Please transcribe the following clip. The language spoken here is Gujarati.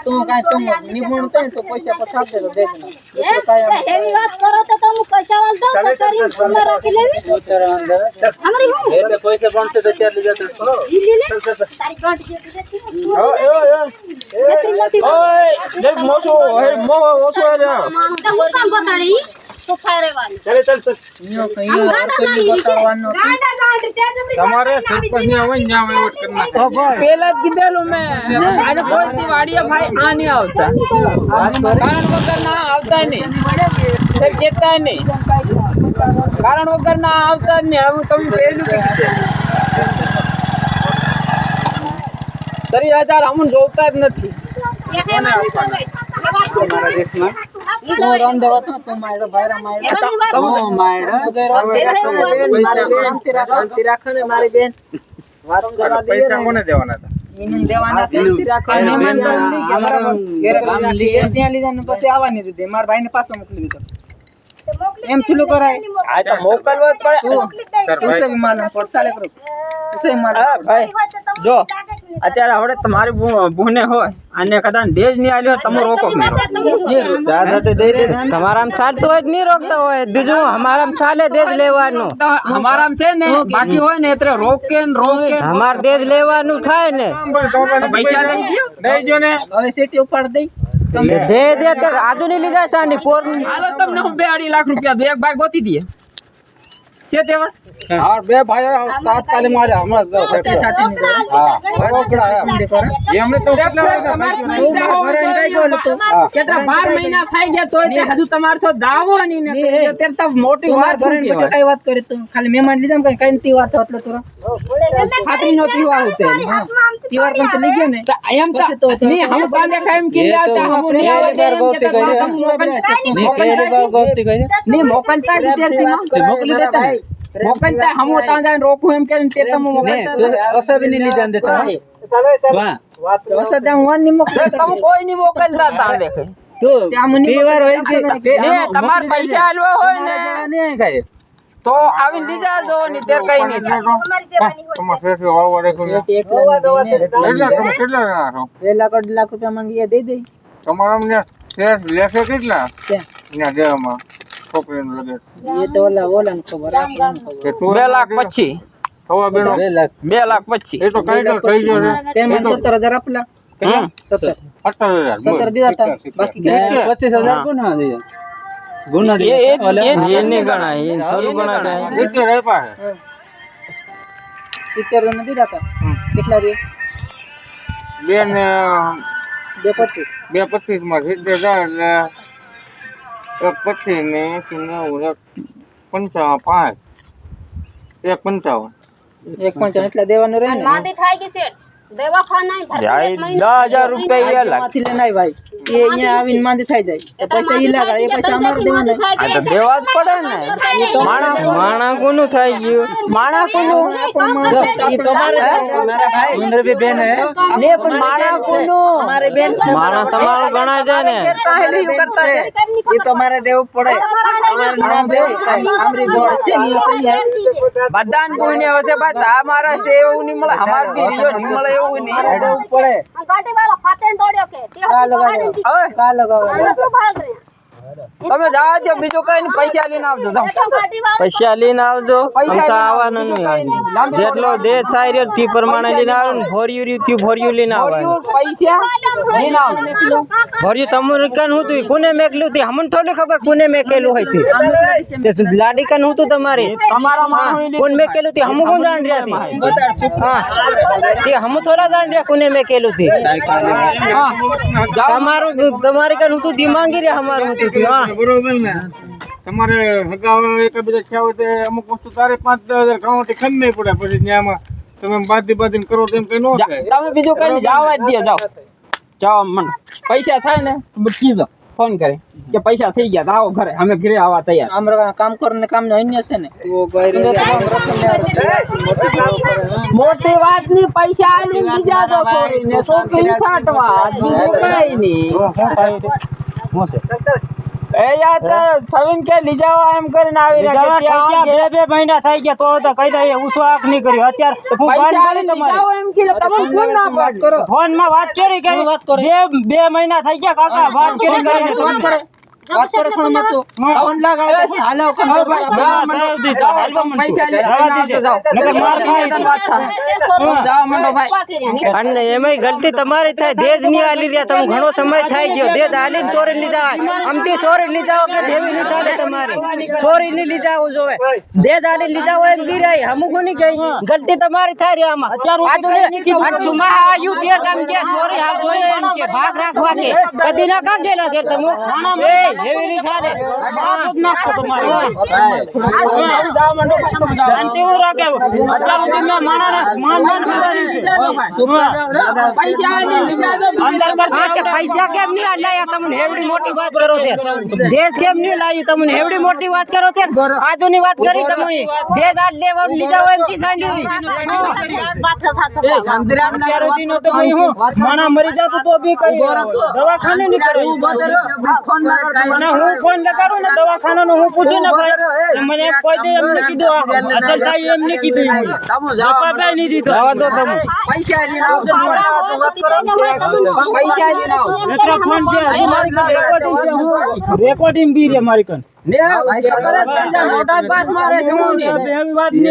तू काय तुम निपुण तो पैसा पछाप दे दे हेवी बात करो तो तुम पैसा वाल दो सरी सुंदर रख लेबी हमरी हो ये पैसा बन से तो चल ले जाते ले तारी गांठ दे देती ओए देख मोसो है मोसो है जा वो काम बताड़ी तो फायरे वाली चल नियो कहीं और कोई बतावनो તમારે સરપંચ ને આવે ને આવે વોટ કરના પેલા જ કીધેલું મેં અને કોઈ થી વાડીયા ભાઈ આ નહીં આવતા કારણ વગર ના આવતા નહીં તે કેતા નહીં કારણ વગર ના આવતા જ નહીં હું તમને પહેલું કીધું 3000 અમુન જોતા જ નથી हमारा देश में तो रंद होता तो मायरो भाईरा मायरो तो मायरो शांति राखने मारी बेन बात करा दे पैसा कोने देवाना था इन देवाना शांति राखने हमारा घेर काम लिए ત્યાં લીધા ને પછી આવવાની દીધી માર ભાઈને પાછો મોકલી દીધો એમ થુલું કરાય આ તો મોકલવો જ પડે તું સે માલમ પડસા લે કરો તું માલ હા ભાઈ જો અત્યારે હવે તમારી બુને હોય અને કદાચ દેજ નહીં આલ્યો તમે રોકો ज्यादा तो दे दे તમારામ ચાલતું હોય નહીં રોકતા હોય બીજું અમારામ ચાલે દેજ લેવાનું અમારામ છે ને બાકી હોય ને એટલે રોકે અમાર દેજ લેવાનું થાય ને પૈસા લઈ ગયો દેજો ને હવે સેટી ઉપાડ દઈ દે દે તો આજુ ની લીધા ચાની પોર હાલો તમને હું 2.5 લાખ રૂપિયા દો એક ભાગ ગોતી દઈએ છે તેવર और बे भाई तात्कालिक मारे हम चाटी नहीं हां बड़ा है हम देखो ये हमने तो કેટલા બાર મહિના થઈ ગયા તોય તે હજુ તમાર તો દાવો નહીં ને તે તો મોટી વાત ઘરે કઈ વાત કરી તું ખાલી મહેમાન લીધા કઈ કઈ તીવાર થતો એટલે તોરા ખાતરી નો તીવાર હોતે તીવાર પણ તો લઈ ગયો ને એમ તો નહીં હમ કાલે કાયમ કે આવતા હમ નહીં આવે નહીં મોકલતા વિદ્યાર્થી મોકલી દેતા મોકલતા હમ તા જાય રોકું એમ કે તે તમે મોકલતા तो ऐसा भी नहीं ले जान देता वाह ऐसा जाऊं वन नहीं मोकलता તમે કોઈ નહીં મોકલતા તા દેખે तो તીવાર હોય કે તમાર પૈસા આલવા હોય ને નહીં કાય તો આવીને લીજા દો ને તે કઈ નહીં તમાર ફેફે વાવ રાખો કેટલા તમે કેટલા જણા છો 2 લાખ 2.5 લાખ રૂપિયા માંગીએ દે દે તમારા અમને શેર લેશે કેટલા ક્યાં ત્યાં દેવામાં છોકરીનું લગે ये तो ओला ने खबर आपने खबर કે તું 2 લાખ પછી થવા બેનો 2 લાખ 2 લાખ પછી એ તો કઈ તો થઈ ગયો છે તે મને 17000 આપલા કેટલા 70 18000 दिया था बाकी 25000 गुना दिया गुना दिया ये नहीं गणा ये થોડું ગણા જાય એટલે રે પાસે 70 નથી રાખા કેટલા રે બે ને 225 225 માં 70000 એટલે 25 ને 9 55 155 એટલે દેવાનું રહે ને मादी થાય કે સેટ દેવા ખાના ભાઈ 10000 રૂપિયા લાખ માંથી લેના ભાઈ એ અહીંયા આવીને માંદી થઈ જાય તો પૈસા ઈ લાગે એ પૈસા અમારે દેવાના આ તો દેવા જ પડે ને માણા કોનું થઈ ગયું માણા કોનું ये तुम्हारे मेरा भाई मेरे भी बहन है ને પણ માણા કોનું हमारे बहन માણા તમારું ગણાય છે ને કાહેલી કરતા છે ये तुम्हारे देव पड़े हमारे नाम दे हमरी बोल से नहीं सही है બધાન કોઈને હશે બસ અમારા છે એવું નહીં મળે અમાર બી રીયો નહીં મળે એવું નહીં देव पड़े ગાડી વાળો ફાતે દોડ્યો કે તે का लगाओ का लगाओ તું ભાગ રે તમે જાવ જો બીજું કઈ નહીં પૈસા લઈને આવજો જાવ ગાડી વાળો પૈસા લઈને આવજો આમ તો આવવાનું નહીં જેટલો દે થાય રહ્યો તે પ્રમાણે લઈને આવો ને ભર્યું લઈને આવવાનું પૈસા લઈને આવજો ભર્યું તમારું કન હતું કોને મેકલું હતી અમને થોડી ખબર કોને મેકેલું હોય તે લાડી કન હતું તમારી તમારા માણસ કોણ મેકેલું હતી હમ કોણ જાણ રહ્યા હતી હા તે હમ થોડા જાણ રહ્યા કોને મેકેલું હતી તમારું તમારી કન હતું તી માંગી રહ્યા અમારું હતું હા બરોબર ને તમારે હગાવ એકબીજા ખ્યાલ હોય તો અમુક વસ્તુ તારે 5-10,000 કાઉન્ટી ખમ નહીં પડે પછી ન્યામાં તમે બાદી કરો તેમ કઈ ન થાય તમે બીજું કઈ જાવ જ દે જાવ મને પૈસા થાય ને બચી જાવ ફોન કરે કે પૈસા થઈ ગયા તો આવો ઘરે, અમે ઘરે આવવા તૈયાર. આમ કામ કરો ને કામ ને અન્ય છે ને મોટી વાત ની પૈસા આલી બીજા તો છોરીને છોકરી સાટવા બીજું કઈ નહીં. એ યાર સવિન કે લઈ જાવ એમ કરીને આવી રહ્યા કે ત્યાં 2 મહિના થઈ ગયા તો કઈ દે ઊંચો આંખ નહીં કર્યો. અત્યારે પૈસા આલી લઈ જાવ એમ કે તમે ફોન ના વાત કરો. ફોન માં વાત કરી કે 2 મહિના થઈ ગયા કાકા વાત કરી વાત કરે પણ મત ફોન લગાવે પણ હાલો પૈસા અને એમાંય ગલતી તમારી થાય. દેજ નહીં આલી રહ્યા તમે, ઘણો સમય થઈ ગયો. દેજ આલીને ચોરી લીધા, અમથી ચોરી લીધા કે દેવી નહીં ચાલે તમારી. ચોરી નહીં લીધા હોવું જોવે, દેજ આલીને લીધા હોય એમ ગીરાય અમુક ની ગઈ. ગલતી તમારી થાય રહી આમાં. ચુમા આવ્યું તેર કામ કે ચોરી હાથ જોઈએ એમ કે ભાગ રાખવા કે કદી ના કામ ગયેલા તેર તમે એ એવી નહીં ચાલે. શાંતિ રાખે અત્યાર સુધી મેં માણસ માન પૈસા કેમ નહીં લાયા તમને એવડી મોટી વાત કરો છે. દેશ કેમ નહીં લાવ્યું તમને એવડી મોટી વાત કરો છે. આજુની વાત કરી તમે દેશ આજ લેવાનું લીધા હોય એમ કી સાંડી માણા મરી જતું તો બી કઈ દવાખાને નહીં કરે. હું ફોન લગાડું ને દવાખાના નું હું પૂછું ને ભાઈ મને કોઈ દે એમને કીધું અચલ થાય એમને કીધું જવાબ નહીં દીધો. જવા દો તમે પૈસા ફોન છે રેકોર્ડિંગ બી રે મારી કન મોટા પાસ મારે છે. વાત નહીં.